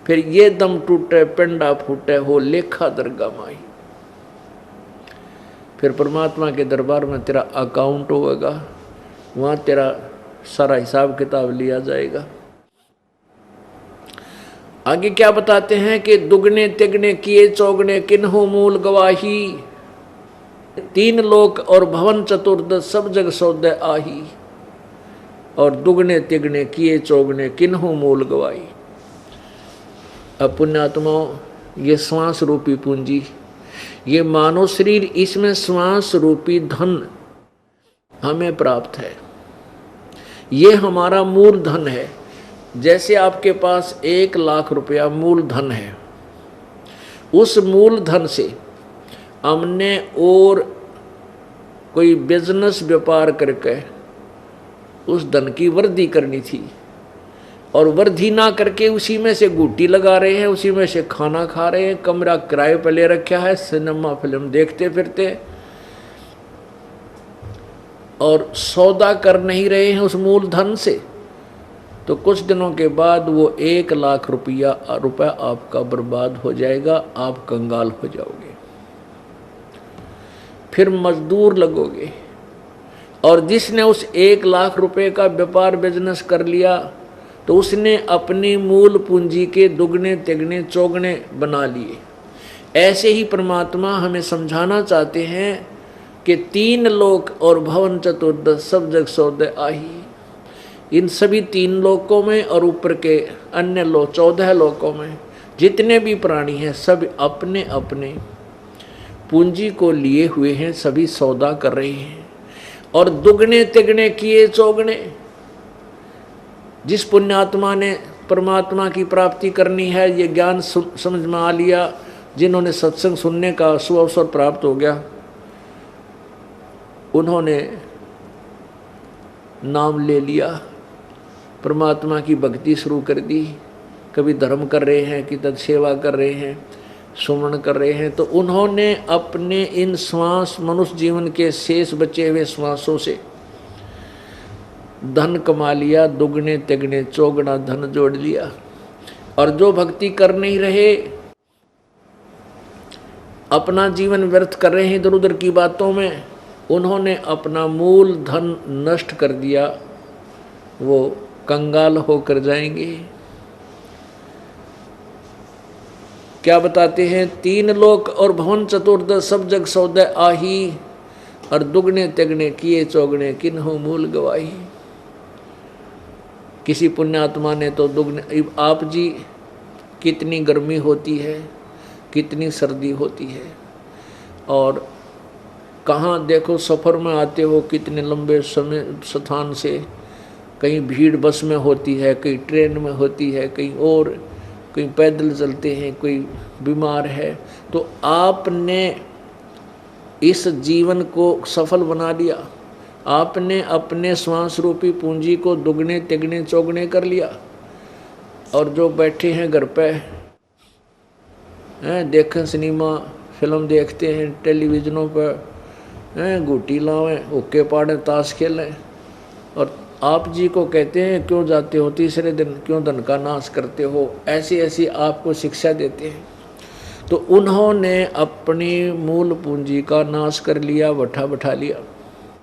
फिर ये दम टूटे पिंडा फूटे हो लेखा दरगाह माई। फिर परमात्मा के दरबार में तेरा अकाउंट होगा, वहाँ तेरा सारा हिसाब किताब लिया जाएगा। आगे क्या बताते हैं कि दुगने तिगने किए चौगने किन्हों मूल गवाही, तीन लोक और भवन चतुर्दश सब जग सौदे आही। और दुगने तिगने किए चौगने किन्हों मूल गवाही। अब पुण्यात्माओं, ये श्वास रूपी पूंजी, ये मानव शरीर, इसमें श्वास रूपी धन हमें प्राप्त है। ये हमारा मूल धन है। जैसे आपके पास 1,00,000 रुपया मूल धन है, उस मूल धन से हमने और कोई बिजनेस व्यापार करके उस धन की वृद्धि करनी थी, और वृद्धि ना करके उसी में से गुट्टी लगा रहे हैं, उसी में से खाना खा रहे हैं, कमरा किराए पर ले रखा है, सिनेमा फिल्म देखते फिरते, और सौदा कर नहीं रहे हैं उस मूल धन से, तो कुछ दिनों के बाद वो 1,00,000 रुपया आपका बर्बाद हो जाएगा, आप कंगाल हो जाओगे। फिर मजदूर लगोगे। और जिसने उस 1,00,000 रुपये का व्यापार बिजनेस कर लिया, तो उसने अपनी मूल पूंजी के दुगने तिगने चौगने बना लिए। ऐसे ही परमात्मा हमें समझाना चाहते हैं कि 3 लोक और भवन चतुर्दश सब जग सौदे आही। इन सभी 3 लोकों में और ऊपर के अन्य 14 लोकों में जितने भी प्राणी हैं, सब अपने अपने पूंजी को लिए हुए हैं, सभी सौदा कर रहे हैं। और दुगने तिगने किए चौगने, जिस पुण्यात्मा ने परमात्मा की प्राप्ति करनी है, ये ज्ञान समझ में आ लिया, जिन्होंने सत्संग सुनने का सुअवसर प्राप्त हो गया, उन्होंने नाम ले लिया, परमात्मा की भक्ति शुरू कर दी। कभी धर्म कर रहे हैं, कि तद सेवा कर रहे हैं, सुमरण कर रहे हैं, तो उन्होंने अपने इन श्वास मनुष्य जीवन के शेष बचे हुए श्वासों से धन कमा लिया, दुगने तिगने चौगुना धन जोड़ लिया। और जो भक्ति कर नहीं रहे, अपना जीवन व्यर्थ कर रहे हैं इधर उधर की बातों में, उन्होंने अपना मूल धन नष्ट कर दिया, वो कंगाल होकर जाएंगे। क्या बताते हैं? 3 लोक और भवन चतुर्दश सब जग सौदे आही, और दुगने तिगने किए चौगने किन्हों मूल गवाही। किसी पुण्यात्मा ने तो दुगने, आप जी कितनी गर्मी होती है, कितनी सर्दी होती है, और कहाँ देखो सफ़र में आते हो, कितने लंबे समय स्थान से, कहीं भीड़ बस में होती है, कहीं ट्रेन में होती है, कहीं और, कहीं पैदल चलते हैं, कोई बीमार है, तो आपने इस जीवन को सफल बना लिया। आपने अपने श्वास रूपी पूंजी को दुगने तिगने चौगने कर लिया। और जो बैठे हैं घर पे हैं, देखें सिनेमा फिल्म देखते हैं, टेलीविज़नों पर हैं, गुटी लावें, हुक्के पाड़ें, ताश खेलें, और आप जी को कहते हैं क्यों जाते हो तीसरे दिन, क्यों धन का नाश करते हो, ऐसी ऐसी आपको शिक्षा देते हैं। तो उन्होंने अपनी मूल पूंजी का नाश कर लिया, बैठा लिया।